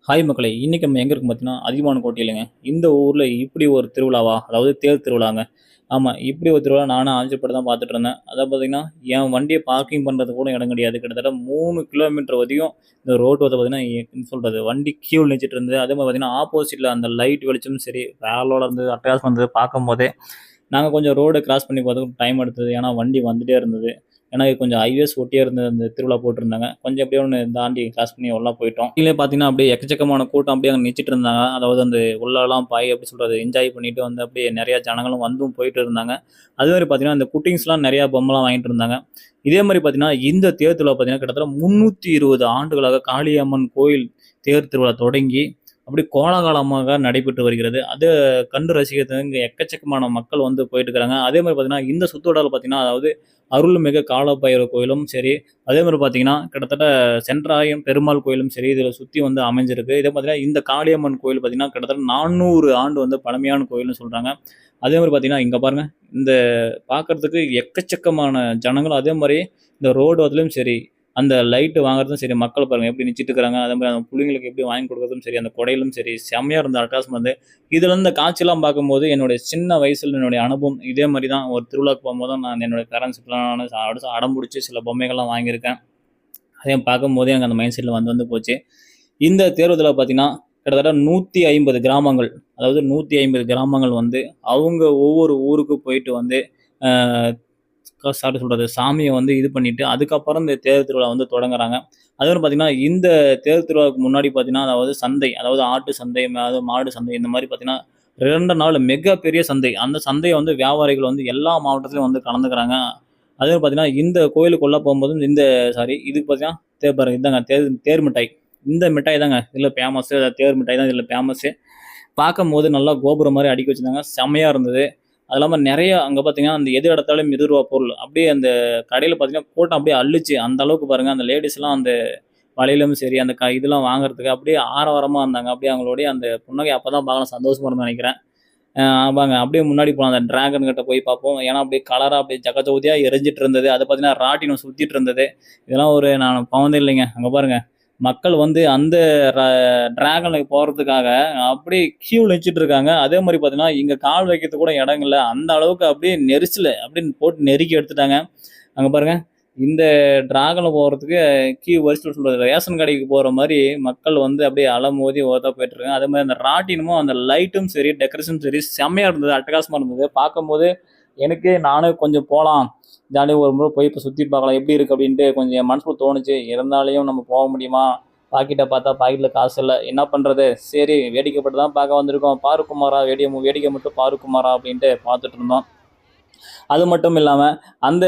Hi மக்களே! இன்னைக்கு நம்ம எங்க இருக்கோம் பார்த்தீங்கன்னா, அதியமான் கோட்டையிலங்க. இந்த ஊர்ல இப்படி ஒரு திருவிழாவா? அதாவது தேர் திருவிழாங்க. ஆமா, இப்படி ஒரு திருவிழா நானும் ஆச்சரியப்பட்டு தான் பார்த்துட்டு இருந்தேன். அதான் பார்த்தீங்கன்னா, என் வண்டிய பார்க்கிங் பண்றதுக்கு கூட இடம் கிடையாது. கிட்டத்தட்ட 3 கிலோமீட்டர் வரையும் இந்த ரோட்டு வந்து பார்த்தீங்கன்னா, என்ன சொல்றது? வண்டி கியூல நிச்சுட்டு இருந்தது. அதே மாரி பார்த்தீங்கன்னா, ஆப்போசிட்ல அந்த லைட் வெளிச்சமும் சரி, வேற லெவல்ல இருந்தது. அட்டகாசமா இருந்தது பார்க்கும்போதே. நாங்க கொஞ்சம் ரோட கிராஸ் பண்ணி போறதுக்கு டைம் எடுத்தது. ஏன்னா வண்டி வந்துட்டே இருந்தது. ஏன்னா இது கொஞ்சம் ஹைவேஸ் ஒட்டியே இருந்தது அந்த திருவிழா போட்டிருந்தாங்க. கொஞ்சம் எப்படியோ ஒண்ணு தாண்டி கிராஸ் பண்ணி உள்ள போயிட்டோம். கீழயே பார்த்தீங்கன்னா, அப்படியே எக்கச்சக்கமான கூட்டம் அப்படியே அங்க நிச்சுட்டு இருந்தாங்க. அதாவது அந்த உள்ளலாம் பாய் எப்படி சொல்றது? என்ஜாய் பண்ணிட்டு வந்து அப்படியே நெறைய ஜனங்களும் வந்தும் போயிட்டு இருந்தாங்க. அதே மாரி பார்த்தீங்கன்னா, இந்த குட்டீஸ்லாம் நெறைய பொம்மைலாம் வாங்கிட்டு இருந்தாங்க. இதே மாரி பார்த்தீங்கன்னா, இந்த தேர் திருவிழா பார்த்தீங்கன்னா, கிட்டத்தட்ட 320 ஆண்டுகளாக காளியம்மன் கோயில் தேர் திருவிழா தொடங்கி, அப்படியே கோலாகலமாக நடைபெற்று வருகிறது. அது கண்டு ரசிக்கிறதுக்கு இங்க எக்கச்சக்கமான மக்கள் வந்து போயிட்டு இருக்காங்க. அதே மாரி பார்த்தீங்கன்னா, இந்த சுத்துவட்டாரத்துல பார்த்தீங்கன்னா, அதாவது அருள்மிகு காலபைரவர் கோயிலும் சரி, அதே மாரி பார்த்தீங்கன்னா, கிட்டத்தட்ட சென்றாயம் பெருமாள் கோயிலும் சரி, இதில சுத்தி வந்து அமைஞ்சிருக்கு. இதே பார்த்தீங்கன்னா, இந்த காளியம்மன் கோயில் பார்த்தீங்கன்னா, கிட்டத்தட்ட 400 ஆண்டு வந்து பழமையான கோயில்னு சொல்றாங்க. அதே மாரி பார்த்தீங்கன்னா, இங்க பாருங்க, இந்த பார்க்கறதுக்கு எக்கச்சக்கமான ஜனங்களும், அதே மாரி இந்த ரோடு ஓரத்துலயும் சரி, அந்த லைட் வாங்குறதும் சரி, மக்கள் பாருங்க எப்படி நிச்சிட்டு இருக்காங்க. அதே மாரி அந்த புள்ளைங்களுக்கு எப்படி வாங்கி கொடுக்குறதும் சரி, அந்த கொடையிலும் சரி, செம்மையா இருந்தது அட்டகாசமா இருந்தது. இதுல இந்த காட்சிலாம் பார்க்கும்போது, என்னுடைய சின்ன வயசுல என்னுடைய அனுபவம் இதே மாரி தான். ஒரு திருவிழாவுக்கு போம்போது தான் நான் என்னுடைய பேரண்ட்ஸ்க்குலாம் நானு அடம் புடிச்சு சில பொம்மைகள்லாம் வாங்கியிருக்கேன். அதையும் பார்க்கும்போதே எனக்கு அந்த மைண்ட் செட்ல வந்து வந்து போச்சு. இந்த தேர்வுல பார்த்தீங்கன்னா, கிட்டத்தட்ட 150 கிராமங்கள், அதாவது 150 கிராமங்கள் வந்து அவங்க ஒவ்வொரு ஊருக்கு போயிட்டு வந்து, அ சாரி சொல்றது, சாமிய வந்து இது பண்ணிட்டு, அதுக்கப்புறம் இந்த தேர் திருவிழா வந்து தொடங்குறாங்க. அதுவும் பார்த்தீங்கன்னா, இந்த தேர் திருவிழாவுக்கு முன்னாடி பார்த்தீங்கன்னா, அதாவது சந்தை, அதாவது ஆட்டு சந்தை, அதாவது மாடு சந்தை இந்த மாரி பார்த்தீங்கன்னா, 2 நாள் மிகப்பெரிய சந்தை. அந்த சந்தைய வந்து வியாபாரிகள் வந்து எல்லா மாவட்டத்திலயும் வந்து கலந்துக்கிறாங்க. அதுவும் பார்த்தீங்கன்னா, இந்த கோயிலுக்குள்ள போம்போது இந்த சாரி இதுக்கு பார்த்தீங்கன்னா, பாருங்க இதாங்க தேர் தேர் மிட்டாய். இந்த மிட்டாய் தாங்க இதில ஃபேமஸு. தேர் மிட்டாய் தான் இதில ஃபேமஸு. பார்க்கும்போது நல்லா கோபுரம் மாரி அடுக்கி வச்சிருந்தாங்க. செம்மையா இருந்தது. அது இல்லாம நெறைய அங்க பார்த்தீங்கன்னா, அந்த எது எடுத்தாலும் ரூ. 20 பொருள். அப்படியே அந்த கடையில பார்த்தீங்கன்னா, கூட்டம் அப்படியே அள்ளுச்சு. அந்த அளவுக்கு பாருங்க, அந்த லேடீஸ்லாம் அந்த வளையலும் சரி, அந்த இதெல்லாம் வாங்குறதுக்கு அப்படியே ஆரவாரமா இருந்தாங்க. அப்படியே அவங்களுடைய அந்த புன்னகை அப்பதான் பார்க்கலாம், சந்தோஷமா இருந்ததுன்னு நெனைக்கிறேன். ஆமாங்க. அப்படியே முன்னாடி போலாம். அந்த டிராகன் கிட்ட போய் பார்ப்போம். ஏன்னா, அப்படியே கலரா அப்படியே ஜகஜோதியா எரிஞ்சிட்டு இருந்தது. அது பார்த்தீங்கன்னா, ராட்டினம் சுத்திட்டு இருந்தது. இதெல்லாம் ஒரு நான் போனதே இல்லைங்க. அங்க பாருங்க. மக்கள் வந்து அந்த ர டிராகனுக்கு போறதுக்காக அப்படியே கியூல நிச்சுட்டு இருக்காங்க. அதே மாரி பார்த்தீங்கன்னா, இங்க கால் வைக்கிறதுக்கு கூட இடம் இல்ல. அந்த அளவுக்கு அப்படியே நெரிசலு. அப்படியே போட்டு நெருக்கி எடுத்துட்டாங்க. அங்க பாருங்க. இந்த டிராகன்ல போறதுக்கு கியூ வரிசைல சொல்றது ரேஷன் கடைக்கு போற மாரி மக்கள் வந்து அப்படியே அலமோதி ஓரத்தா போயிட்டு இருக்காங்க. அதே மாரி அந்த ராட்டினமும், அந்த லைட்டும் சரி, டெக்கரேஷனும் சரி செம்மையா இருந்தது. அட்டகாசமா இருந்தது. பார்க்கும்போது எனக்கே நானே கொஞ்சம் போலாம். ஜாலியா ஒரு முறை போய் இப்ப சுத்தி பார்க்கலாம். எப்படி இருக்கு அப்படின்ட்டு கொஞ்சம் என் மனசுக்குள்ள தோணுச்சு. இருந்தாலும் நம்ம போக முடியுமா? பாக்கெட்ட பார்த்தா பாக்கெட்ல காசு இல்ல. என்ன பண்றது? சரி வேடிக்கை மட்டும் தான் பார்க்க வந்திருக்கோம். பாரு குமாரா வேடிக்கை மட்டும் பாரு குமாரா அப்படின்ட்டு பார்த்துட்டு இருந்தோம். அது மட்டும் இல்லாம, அந்த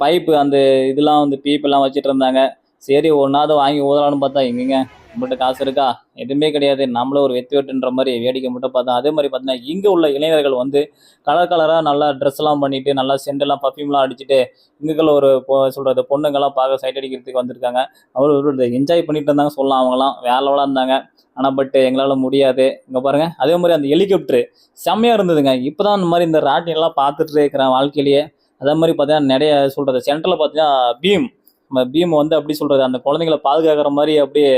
பைப்பு அந்த இதெல்லாம் வந்து பீப்பெல்லாம் வச்சுட்டு இருந்தாங்க. சரி ஒண்ணாவது வாங்கி ஊதலாம்ன்னு பார்த்தா, எங்கேங்க நம்மள்ட்ட காசு இருக்கா? எதுவுமே கிடையாது. நம்மளும் ஒரு வெத்து வெட்டுன்ற மாரி வேடிக்கை மட்டும் பார்த்தோம். அதே மாரி பார்த்தீங்கன்னா, இங்க உள்ள இளைஞர்கள் வந்து கலர் கலரா நல்லா ட்ரெஸ்லாம் பண்ணிட்டு, நல்லா சென்டெல்லாம் பர்ஃப்யூம்லாம் அடிச்சுட்டு, இங்கக்குள்ள ஒரு சொல்றது பொண்ணுங்கலாம் பார்க்க சைட் அடிக்கிறதுக்கு வந்திருக்காங்க. அவரு என்ஜாய் பண்ணிட்டு இருந்தாங்க சொல்லலாம் அவங்கலாம். வேற லெவலா இருந்தாங்க. ஆனா எங்களால முடியாது. இங்க பாருங்க. அதே மாரி அந்த ஹெலிகாப்டர் செம்மையா இருந்ததுங்க. இப்பதான் இந்த மாரி இந்த ராட்டினம்லாம் பார்த்துட்டு இருக்கிறேன் வாழ்க்கையிலேயே. அதே மாரி பார்த்தீங்கன்னா, நெறைய சொல்றது சென்டர்ல பார்த்தீங்கன்னா, பீம் பீம் வந்து எப்படி சொல்றது, அந்த குழந்தைங்கள பாதுகாக்கிற மாரி அப்படியே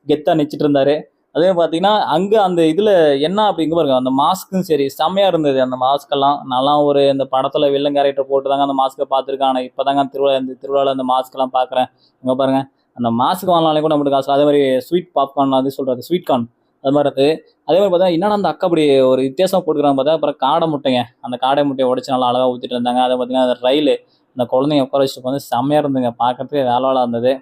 கெத்தா நிச்சுட்டு இருந்தாரு. அதே பார்த்தீங்கன்னா, அங்க அந்த இதுல என்ன அப்படி இங்க பாருங்க, அந்த மாஸ்க்கும் சரி செம்மையா இருந்தது. அந்த மாஸ்க்கெல்லாம் நான்லாம் ஒரு இந்த படத்துல வில்லன் கேரக்டர் போட்டு தாங்க அந்த மாஸ்க்க பார்த்துருக்கேன். ஆனா இப்பதாங்க இந்த திருவிழால அந்த மாஸ்க்லாம் பார்க்குறேன். இங்க பாருங்க. அந்த மாஸ்க் வாங்கினாலே கூட நம்மளுக்கு காசு. அதே மாரி ஸ்வீட் பாப்கார்ன் அது சொல்றது ஸ்வீட் கார்ன் அது மாரி இருக்கு. அதே மாரி பார்த்தா என்னடா அந்த அக்கா அப்படி ஒரு வித்தியாசமா போட்டுருக்காங்க பார்த்தா, அப்புறம் காடை முட்டைங்க. அந்த காடை முட்டைய உடைச்சு நல்லா அழகா ஊத்திட்டு இருந்தாங்க. அதை பார்த்தீங்கன்னா, அந்த ரயிலு அந்த குழந்தைங்க உட்கார வச்சுட்டு வந்து செம்மையா இருந்துங்க. பார்க்கறதுக்கே வேற லெவலா இருந்தது.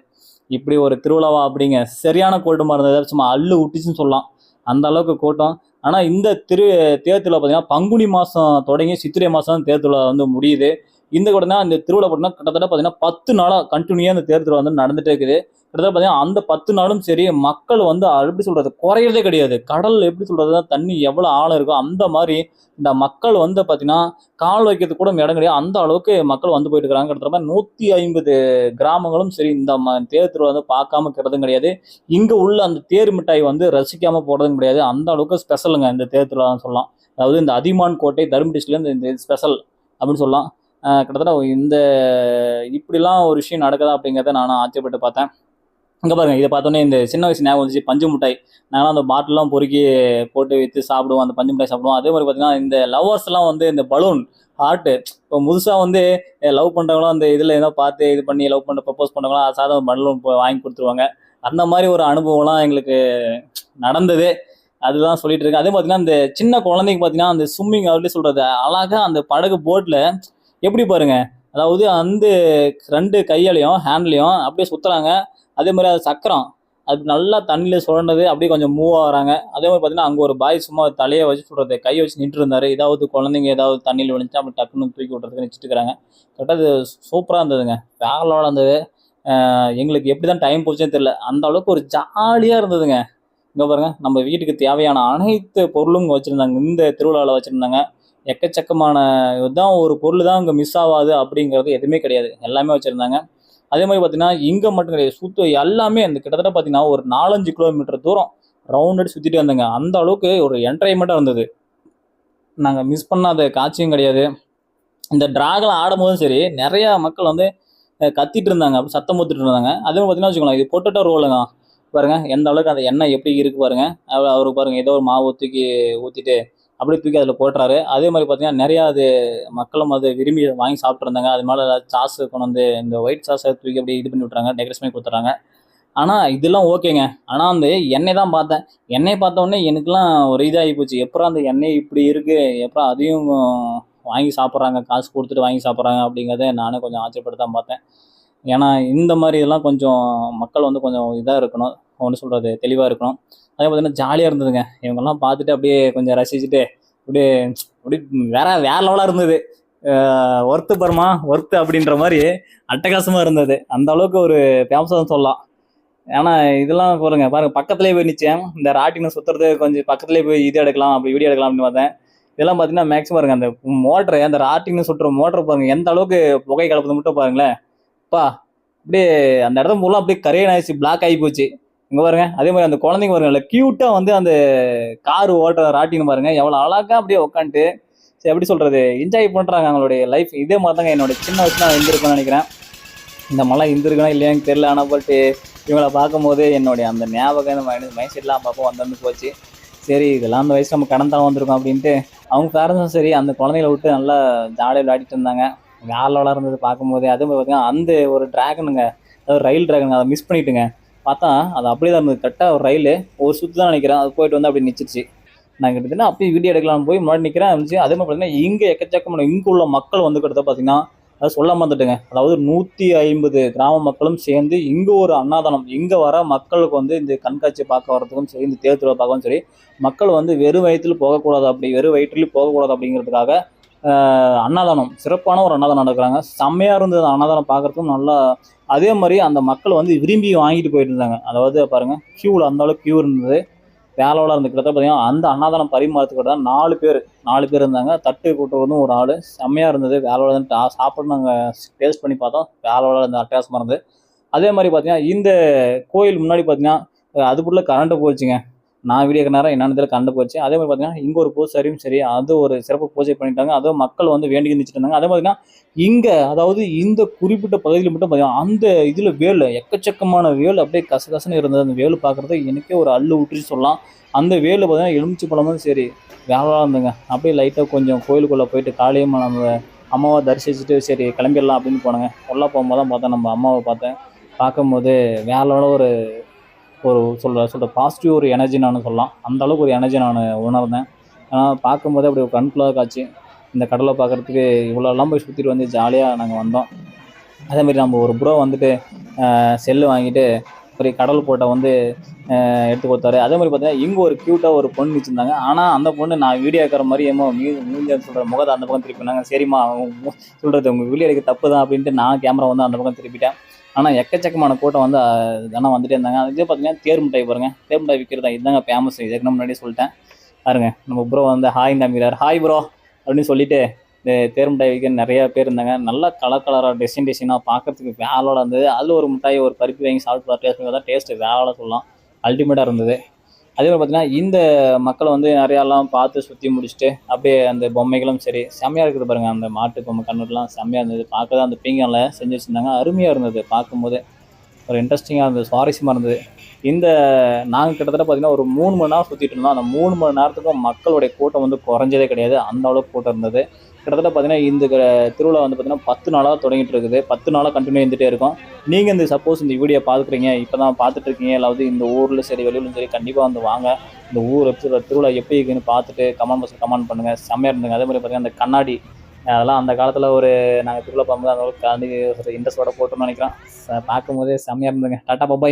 இப்படி ஒரு திருவிழாவா அப்படிங்க. சரியான கூட்டமா இருந்தது. சும்மா அள்ளு விட்டுச்சுன்னு சொல்லலாம். அந்த அளவுக்கு கூட்டம். ஆனா இந்த தேர் திருவிழா பார்த்தீங்கன்னா, பங்குனி மாசம் தொடங்கி சித்திரை மாசம் தேர் திருவிழா வந்து முடியுது. இந்த கூடனா இந்த திருவிழா பார்த்தீங்கன்னா, கிட்டத்தட்ட பார்த்தீங்கன்னா 10 நாளா கன்டினியூயா இந்த தேர் திருவிழா வந்து நடந்துட்டே இருக்குது. கிட்டத்தட்ட பார்த்தீங்கன்னா, அந்த 10 நாளும் சரி மக்கள் வந்து எப்படி சொல்றது குறையறதே கிடையாது. கடல் எப்படி சொல்றதுன்னா, தண்ணி எவ்வளோ ஆழம் இருக்கோ அந்த மாரி இந்த மக்கள் வந்து பார்த்தீங்கன்னா, கால் வைக்கிறதுக்கு கூட இடம் கிடையாது. அந்த அளவுக்கு மக்கள் வந்து போயிட்டு இருக்காங்க. கிட்டத்தட்ட 150 கிராமங்களும் சரி இந்த தேர் திருவிழா வந்து பார்க்காம இருக்கிறதும் கிடையாது. இங்க உள்ள அந்த தேர் மிட்டாய் வந்து ரசிக்காம போறதும் கிடையாது. அந்த அளவுக்கு ஸ்பெஷலுங்க இந்த தேர் திருவிழான்னு சொல்லலாம். அதாவது இந்த அதியமான் கோட்டை தர்ம டிஸ்ட்ரிக்ட்ல இந்த ஸ்பெஷல் அப்படின்னு சொல்லலாம். கிட்டத்தட்ட இந்த இப்படிலாம் ஒரு விஷயம் நடக்குதா அப்படிங்கிறத நானும் ஆச்சரியப்பட்டு பார்த்தேன். இங்கே பாருங்க, இதை பார்த்தோன்னே இந்த சின்ன வயசு ஞாபகம் வந்துச்சு. பஞ்சு மிட்டாய் நாங்களாம் அந்த பாட்டிலாம் பொறுக்கி போட்டு விற்று சாப்பிடுவோம். அந்த பஞ்சு மிட்டாய் சாப்பிடுவோம். அதே மாதிரி பார்த்தீங்கன்னா இந்த லவ்வர்ஸ்லாம் வந்து இந்த பலூன் ஹார்ட்டு இப்போ முழுசாக வந்து லவ் பண்ணுறவங்களும் அந்த இதில் ஏதோ பார்த்து இது பண்ணி லவ் பண்ண ப்ரப்போஸ் பண்ணுறவங்களாம் சாதாரண பலூன் வாங்கி கொடுத்துருவாங்க. அந்த மாதிரி ஒரு அனுபவம்லாம் எங்களுக்கு நடந்தது. அதுதான் சொல்லிட்டு இருக்கேன். அதே பார்த்தீங்கன்னா இந்த சின்ன குழந்தைக்கு பார்த்தீங்கன்னா அந்த ஸ்விம்மிங் அப்படி சொல்றது அழகா அந்த படகு போட்டில் எப்படி பாருங்க, அதாவது அந்த 2 கையாலையும் ஹேண்ட்லையும் அப்படியே சுத்துறாங்க. அதே மாதிரி அது சக்கரம் அது நல்லா தண்ணியில் சுழண்டது அப்படியே கொஞ்சம் மூவ் ஆகுறாங்க. அதே மாதிரி பார்த்தீங்கன்னா அங்கே ஒரு பாய் சும்மா தலையை வச்சு சொல்றது கையை வச்சு நின்று இருந்தாரு. ஏதாவது குழந்தைங்க ஏதாவது தண்ணியில் விழுந்துச்சு அப்படி டக்குன்னு தூக்கி விட்றதுக்கு நினச்சிட்டு இருக்கிறாங்க. கரெக்டாக அது சூப்பராக இருந்ததுங்க, வேலை இருந்தது. எங்களுக்கு எப்படி தான் டைம் போச்சுன்னு தெரியல, அந்த அளவுக்கு ஒரு ஜாலியாக இருந்ததுங்க. இங்கே பாருங்க, நம்ம வீட்டுக்கு தேவையான அனைத்து பொருளும் இங்கே வச்சுருந்தாங்க. இந்த திருவிழாவில் வச்சுருந்தாங்க. எக்கச்சக்கமான இதுதான் ஒரு பொருள் தான் இங்கே மிஸ் ஆகாது அப்படிங்கிறது எதுவுமே கிடையாது, எல்லாமே வச்சுருந்தாங்க. அதே மாதிரி பார்த்தீங்கன்னா இங்கே மட்டும் கிடையாது, சுற்று எல்லாமே அந்த கிட்டத்தட்ட பார்த்தீங்கன்னா ஒரு 4-5 கிலோமீட்டர் தூரம் ரவுண்ட் அடி சுற்றிட்டு வந்தேங்க. அந்த அளவுக்கு ஒரு என்டர்டைன்மெண்ட்டாக இருந்தது. நாங்கள் மிஸ் பண்ணாத காட்சியும் கிடையாது. இந்த டிராகன் ஆடும்போதும் சரி, நிறையா மக்கள் வந்து கத்திட்டு இருந்தாங்க, அப்படி சத்தம் போட்டுட்டு இருந்தாங்க. அதே மாதிரி பார்த்தீங்கன்னா வச்சுக்கோங்களேன், இது பொட்டேட்டோ ரோலுங்க பாருங்க, எந்த அளவுக்கு அந்த எண்ணெய் எப்படி இருக்கு பாருங்க. அவருக்கு பாருங்க ஏதோ ஒரு மாவு தூக்கி ஊற்றிட்டு அப்படியே தூக்கி அதில் போட்டுறாரு. அதே மாதிரி பார்த்தீங்கன்னா நிறையா அது மக்களும் அது விரும்பி வாங்கி சாப்பிட்ருந்தாங்க. அது மேலே சாஸ் கொண்டு வந்து இந்த ஒயிட் சாஸை தூக்கி அப்படியே இது பண்ணி விட்றாங்க, டெக்கரேஷன் பண்ணி கொடுத்துட்றாங்க. ஆனால் இதெல்லாம் ஓகேங்க. ஆனால் அந்த எண்ணெய் தான் பார்த்தேன். எண்ணெய் பார்த்த உடனே எனக்குலாம் ஒரு இதாகி போச்சு. எப்பறம் அந்த எண்ணெய் இப்படி இருக்குது, எப்பறம் அதையும் வாங்கி சாப்பிட்றாங்க, காசு கொடுத்துட்டு வாங்கி சாப்பிட்றாங்க அப்படிங்கிறத நானே கொஞ்சம் ஆச்சரியப்பட்டு தான் பார்த்தேன். ஏன்னா இந்த மாதிரி இதெல்லாம் கொஞ்சம் மக்கள் வந்து கொஞ்சம் இதாக இருக்கணும், ஒன்று சொல்கிறது தெளிவாக இருக்கணும். அதே பார்த்தீங்கன்னா ஜாலியாக இருந்ததுங்க. இவங்கெல்லாம் பார்த்துட்டு அப்படியே கொஞ்சம் ரசிச்சுட்டு அப்படியே அப்படியே வேற வேற லெவலாக இருந்தது. ஒர்த்து பரமா ஒர்த்து அப்படின்ற மாதிரி அட்டகாசமாக இருந்தது. அந்த அளவுக்கு ஒரு ஃபேமஸாக சொல்லலாம். ஏன்னா இதெல்லாம் பாருங்க பாருங்க, பக்கத்துலேயே போய் நிச்சயம் இந்த ராட்டினம் சுற்றுறது கொஞ்சம் பக்கத்துலேயே போய் இது எடுக்கலாம், அப்படி வீடியோ எடுக்கலாம் அப்படின்னு பார்த்தேன். இதெல்லாம் பார்த்தீங்கன்னா மேக்ஸிமம் பாருங்க, அந்த மோட்டரு அந்த ராட்டினம் சுற்றுற மோட்டர் பாருங்க எந்த அளவுக்கு புகை கலப்பது மட்டும் பாருங்களேன். அப்பா அப்படியே அந்த இடத்துல ஃபுல்லாக அப்படியே கரையன் ஆயிடுச்சு, பிளாக் ஆகி போச்சு. இங்கே பாருங்க, அதே மாதிரி அந்த குழந்தைங்க பாருங்க க்யூட்டாக வந்து அந்த கார் ஓட்டுற ராட்டின்னு பாருங்க எவ்வளோ அழகாக அப்படியே உட்காந்துட்டு சரி எப்படி சொல்கிறது என்ஜாய் பண்ணுறாங்க அவங்களுடைய லைஃப். இதே மாதிரி தாங்க என்னோட சின்ன வயசு நான் இருந்திருப்பேன்னு நினைக்கிறேன். இந்த மழை இருந்திருக்குன்னா இல்லையான்னு தெரியல. ஆனால் பட்டு இவங்களை பார்க்கும்போது என்னுடைய அந்த ஞாபகம் இந்த மைண்ட் செட்லாம் அப்பப்போ வந்து போச்சு. சரி இதெல்லாம் அந்த வயசு நம்ம கடந்தான் வந்திருக்கோம் அப்படின்ட்டு அவங்க பேரண்ட்ஸும் சரி அந்த குழந்தைகளை விட்டு நல்லா ஜாலியாக விளையாடிட்டு இருந்தாங்க. வேலை இருந்தது பார்க்கும்போது. அதே மாதிரி பார்த்தீங்கன்னா அந்த ஒரு ட்ராகனுங்க, அதாவது ரயில் ட்ராகனுங்க, அதை மிஸ் பண்ணிட்டுங்க. பார்த்தா அது அப்படியே தான் இருந்தது. கரெக்டாக ஒரு ரயில் ஒரு சுற்று தான் நினைக்கிறேன், அது போயிட்டு வந்து அப்படி நிச்சிருச்சு. நான் கிட்டத்தட்ட அப்படியே வீடியோ எடுக்கலாம்னு போய் முன்னாடி நிற்கிறேன் இருந்துச்சு. அதே மாதிரி பார்த்தீங்கன்னா இங்கே எக்கச்சக்கமான இங்கே உள்ள மக்கள் வந்து கிட்ட பார்த்தீங்கன்னா அதை சொல்லாம வந்துட்டுங்க, அதாவது 150 கிராம மக்களும் சேர்ந்து இங்கே ஒரு அன்னதானம், இங்கே வர மக்களுக்கு வந்து இந்த கண்காட்சியை பார்க்க வரதுக்கும் சரி, இந்த தேர் திருவிழா பார்க்கவும் சரி, மக்கள் வந்து வெறும் வயிற்றில் போகக்கூடாது, அப்படி வெறும் வயிற்றில் போகக்கூடாது அப்படிங்கிறதுக்காக அன்னதானம், சிறப்பான ஒரு அன்னதானம் நடக்கிறாங்க. செம்மையாக இருந்தது அன்னதானம் பார்க்குறதுக்கும் நல்லா. அதே மாதிரி அந்த மக்கள் வந்து விரும்பி வாங்கிட்டு போயிட்டு இருந்தாங்க. அதாவது பாருங்கள் க்யூவில் அந்த அளவுக்கு க்யூ இருந்தது, வேலையோட இருந்து கிட்ட பார்த்தீங்கன்னா அந்த அன்னதானம் பரிமாறத்துக்கு தான் 4 பேர் இருந்தாங்க. தட்டு கூட்டுறதும் ஒரு ஆள். செம்மையாக இருந்தது. வேலையோட சாப்பிட்டு நாங்கள் டேஸ்ட் பண்ணி பார்த்தோம், வேலையோட இருந்த அட்டகாசமாக இருந்தது. அதே மாதிரி பார்த்தீங்கன்னா இந்த கோயில் முன்னாடி பார்த்தீங்கன்னா அதுக்குள்ளே கரண்ட்டு போச்சுங்க. நான் வீடியோ நேரம் என்னென்னு தெரியல, கரண்ட் போச்சு. அதே மாதிரி பார்த்தீங்கன்னா இங்கே ஒரு பூசாரியும் சரி அது ஒரு சிறப்பு பூஜை பண்ணிட்டாங்க. அதுவும் மக்கள் வந்து வேண்டி நிச்சுட்டு இருந்தாங்க. அதே பார்த்தீங்கன்னா இங்கே அதாவது இந்த குறிப்பிட்ட பகுதியில் மட்டும் பார்த்தீங்கன்னா அந்த இதில் வேல் எக்கச்சக்கமான வேல் அப்படியே கசகசன்னு இருந்தது. அந்த வேல் பார்க்குறது எனக்கே ஒரு அள்ளு விட்டுச்சு சொல்லலாம். அந்த வேல் பார்த்தீங்கன்னா எலுமிச்சி பழமும் சரி வேலையாக இருந்துங்க. அப்படியே லைட்டாக கொஞ்சம் கோயிலுக்குள்ளே போயிட்டு காலையும் நம்ம அம்மாவை தரிசிச்சுட்டு சரி கிளம்பிடலாம் அப்படின்னு போனாங்க. உள்ளே போகும்போது தான் பார்த்தேன் நம்ம அம்மாவை பார்த்தேன். பார்க்கும்போது வேலையோட ஒரு ஒரு சொல்கிற பாசிட்டிவ் ஒரு எனர்ஜி நான் சொல்லலாம். அந்த அளவுக்கு ஒரு எனர்ஜி நான் உணர்ந்தேன். ஆனால் பார்க்கும்போது அப்படி ஒரு கண்குள்ளாக காட்சி. இந்த கடலை பார்க்குறதுக்கு இவ்வளோலாம் போய் சுற்றிட்டு வந்து ஜாலியாக நாங்கள் வந்தோம். அதேமாரி நம்ம ஒரு ப்ரோ வந்துட்டு செல்லு வாங்கிட்டு ஒரு கடல் போட்டை வந்து எடுத்து கொடுத்தாரு. அதே மாதிரி பார்த்தீங்கன்னா இங்கே ஒரு க்யூட்டாக ஒரு பொண்ணு வச்சுருந்தாங்க. ஆனால் அந்த பொண்ணு நான் வீடியோ எடுக்கிற மாதிரி ஏமோ மூஞ்சி சொல்கிற முகத்தை அந்த பக்கம் திருப்பினாங்க. சரிம்மா அவங்க சொல்கிறது உங்கள் வீடியோ எடுக்க தப்பு தான் அப்படின்ட்டு நான் கேமரா வந்து அந்த பக்கம் திருப்பிட்டேன். ஆனால் எக்கச்சக்கமான கூட்டம் வந்து தானே வந்துட்டே இருந்தாங்க. இதே பார்த்தீங்கன்னா தேர் மிட்டாய் பாருங்கள், தேர் மிட்டாய் விற்கிறதா இதுதாங்க ஃபேமஸ். இதுக்கு நான் முன்னாடியே சொல்லிட்டேன் பாருங்க. நம்ம ப்ரோ வந்து ஹாய் நம்பிறார், ஹாய் ப்ரோ அப்படின்னு சொல்லிட்டு இந்த தேர் மிட்டாய் விற்க நிறையா பேர் இருந்தாங்க. நல்லா கலராக டிசைனாக பார்க்குறதுக்கு வேலையோட இருந்தது. அதில் ஒரு மிட்டாய் ஒரு பருப்பி வாங்கி சாப்பிட்டு டேஸ்ட் பண்ணி தான் டேஸ்ட்டு வேலையோட சொல்லலாம், அல்டிமேட்டாக இருந்தது. அதே மாதிரி பார்த்தீங்கன்னா இந்த மக்களை வந்து நிறையாலாம் பார்த்து சுற்றி முடிச்சுட்டு அப்படியே அந்த பொம்மைகளும் சரி செம்மையாக இருக்குது பாருங்கள். அந்த மாட்டு பொம்மை கண்ணுலாம் செம்மையாக இருந்தது பார்க்க. தான் அந்த பீங்கானில் செஞ்சு வச்சுருந்தாங்க, அருமையாக இருந்தது பார்க்கும்போது. ஒரு இன்ட்ரெஸ்டிங்காக இருந்தது, சுவாரஸ்யமாக இருந்தது. இந்த நாங்கள் கிட்டத்தட்ட பார்த்திங்கன்னா ஒரு 3 மணி நேரம் சுற்றிட்டு இருந்தோம். அந்த 3 மணி நேரத்துக்கும் மக்களுடைய கூட்டம் வந்து குறைஞ்சதே கிடையாது. அந்த அளவுக்கு கூட்டம் இருந்தது. கிட்டத்தட்ட பார்த்திங்கன்னா இந்த திருவிழா வந்து பார்த்திங்கன்னா 10 நாளாக தொடங்கிட்டு இருக்குது. 10 நாளாக கண்டினியூ இருந்துகிட்டே இருக்கும். நீங்கள் இந்த சப்போஸ் இந்த வீடியோ பார்க்குறீங்க, இப்போ தான் பார்த்துட்ருக்கீங்க, அதாவது இந்த ஊரில் சரி வெளியிலும் சரி கண்டிப்பாக வந்து வாங்க. இந்த ஊர் திருவிழா எப்படி இருக்குன்னு பார்த்துட்டு கமெண்ட் பாக்ஸில் கமெண்ட் பண்ணுங்கள். செம்மையாக இருந்துங்க. அதே மாதிரி பார்த்திங்கன்னா அந்த கண்ணாடி அதெல்லாம் அந்த காலத்தில் நாங்கள் திருவிழா பார்க்கும்போது அந்த அளவுக்கு இன்ட்ரெஸ்ட்டோட போட்டோம்னு நினைக்கிறேன். பார்க்கும்போதே செம்மையாக இருந்துங்க. டாட்டா பாபாய்.